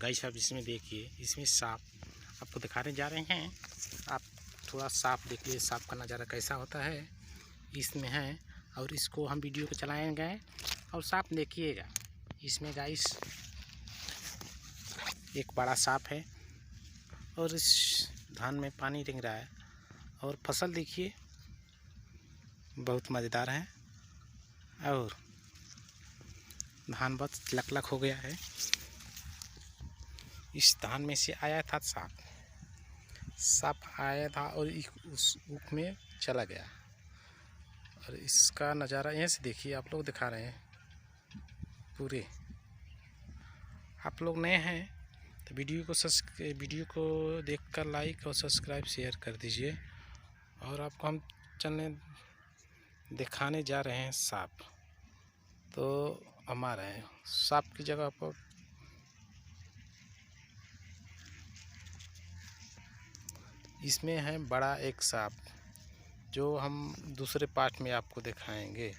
Guys आप इसमें देखिए, इसमें सांप आपको दिखाने जा रहे हैं। आप थोड़ा सांप देखिए, सांप का नज़ारा कैसा होता है इसमें है। और इसको हम वीडियो को चलाएंगे और सांप देखिएगा इसमें गाइस। एक बड़ा सांप है और इस धान में पानी रिंग रहा है। और फसल देखिए बहुत मज़ेदार है। और धान बहुत लकलक हो गया है। इस धान में से आया था सांप आया था और उस ऊख में चला गया। और इसका नज़ारा यहाँ से देखिए, आप लोग दिखा रहे हैं पूरे। आप लोग नए हैं तो वीडियो को देखकर लाइक और सब्सक्राइब शेयर कर दीजिए। और आपको हम चलने दिखाने जा रहे हैं सांप। तो हमारे सांप की जगह पर इसमें है बड़ा एक सांप, जो हम दूसरे पार्ट में आपको दिखाएंगे।